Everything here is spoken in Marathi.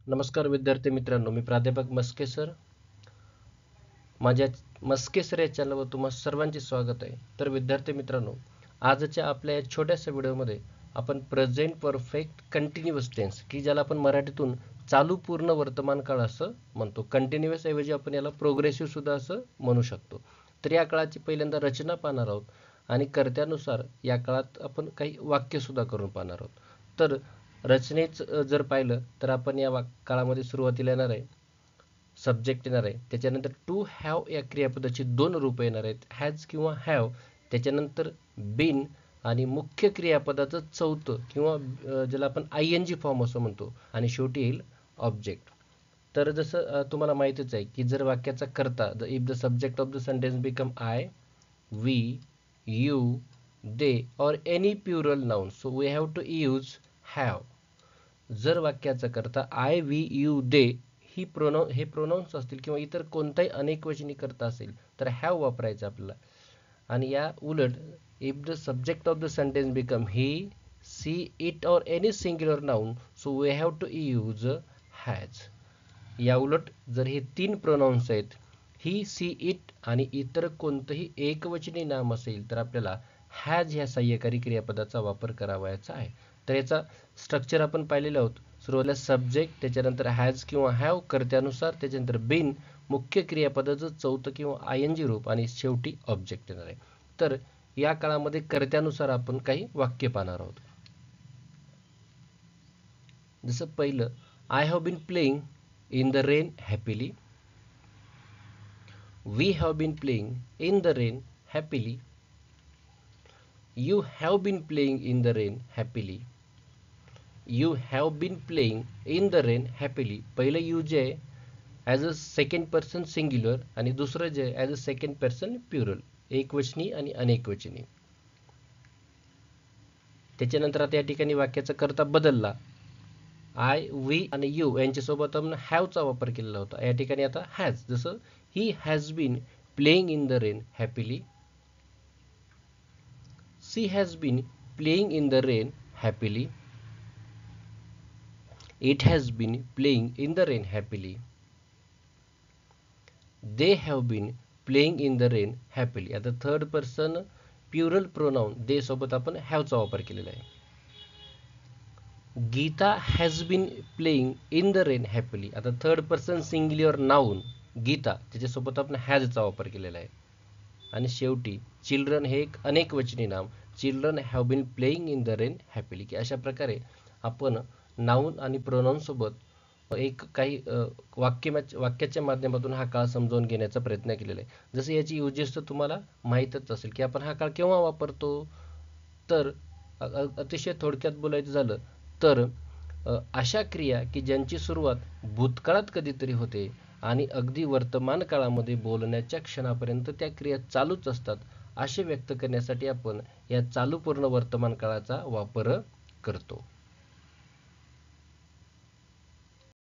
नमस्कार विद्यार्थी मित्रांनो, मी प्राध्यापक मस्के सर. माझ्या मस्के सर या चॅनलवर तुम्हा सर्वांचे स्वागत आहे. तर विद्यार्थी मित्रांनो, आजच्या आपल्या या छोट्याशा व्हिडिओमध्ये आपण प्रेझेंट परफेक्ट कंटिन्युअस टेन्स, की ज्याला आपण मराठीतून चालू पूर्ण वर्तमान काळ असं म्हणतो. कंटिन्युअस ऐवजी आपण याला प्रोग्रेसिव्ह सुद्धा असं म्हणू शकतो. तर या काळाची पहिल्यांदा रचना पाहणार आहोत आणि कर्त्यानुसार या काळात आपण काही वाक्य सुद्धा करून पाहणार आहोत. तर रचनेच जर पाहिलं तर आपण या काळामध्ये सुरुवातीला येणार आहे सब्जेक्ट येणार आहे, त्याच्यानंतर टू हॅव या क्रियापदाची दोन रूपं येणार आहेत, हॅज किंवा हॅव. त्याच्यानंतर बीन आणि मुख्य क्रियापदाचं चौथं किंवा ज्याला आपण आय एन जी फॉर्म असं म्हणतो आणि शेवटी येईल ऑब्जेक्ट. तर जसं तुम्हाला माहितीच आहे की जर वाक्याचा कर्ता if the subject of the sentence become I, we, you, they or any plural noun, so we have to use have. जर वाक्याचा करता आय, वी, यू, दे हे प्रोनाउन्स असतील किंवा इतर कोणताही अनेकवचनी करता असेल तर हॅव वापरायचं आपल्याला. आणि या उलट if the subject of the sentence become he, she, it or any singular noun, so we have to use has. या उलट जर हे तीन प्रोनाउन्स आहेत, ही, सी, इट आणि इतर कोणतंही एकवचनी नाम असेल तर आपल्याला हॅज ह्या सहाय्यकारी क्रियापदाचा वापर करावायचा आहे. तर याचा स्ट्रक्चर आपण पाहिलेलं आहोत. सुरुवातीला सब्जेक्ट, त्याच्यानंतर हॅज किंवा हॅव कर्त्यानुसार, त्याच्यानंतर बिन मुख्य क्रियापदाचं चौथं किंवा आय एन जी रूप आणि शेवटी ऑब्जेक्ट येणार आहे. तर या काळामध्ये कर्त्यानुसार आपण काही वाक्य पाहणार आहोत. जसं पहिलं, I have been playing in the rain happily. We have been playing in the rain happily. You have been playing in the rain happily. You have been playing in the rain happily. पहिलं यू जे आहे as a second person singular आणि दुसरं जे आहे as a second person plural, एकवचनी आणि अनेकवचनी. त्याच्यानंतर आता या ठिकाणी वाक्याचा कर्ता बदलला. आय, वी आणि यू यांच्यासोबत आपण हॅवचा वापर केलेला होता. या ठिकाणी आता हॅज. जसं she has been playing in the rain happily. She has been playing in the rain happily. It has been playing in the rain happily. They have been playing in the rain happily. आता third person plural pronoun they सोबत आपण हॅवचा वापर केलेला आहे. Gita has been playing in the rain happily. आता third person singular noun Gita, त्याच्यासोबत आपण हॅजचा वापर केलेला आहे. आणि शेवटी चिल्ड्रन हे एक अनेकवचनी नाम, children have been playing in the rain happily. की अशा प्रकारे आपण नाउन आणि प्रोनाउन सोबत एक काही वाक्याच्या माध्यमातून हा काळ समजावून घेण्याचा प्रयत्न केलेला आहे. जसं याची युजेस तर तुम्हाला माहीतच असेल की आपण हा काळ केव्हा वापरतो. तर अतिशय थोडक्यात बोलायचं झालं तर अशा क्रिया की ज्यांची सुरुवात भूतकाळात कधीतरी होते आणि अगदी वर्तमान काळामध्ये बोलण्याच्या क्षणापर्यंत त्या क्रिया चालूच असतात, असे व्यक्त करण्यासाठी आपण या चालू पूर्ण वर्तमान काळाचा वापर करतो.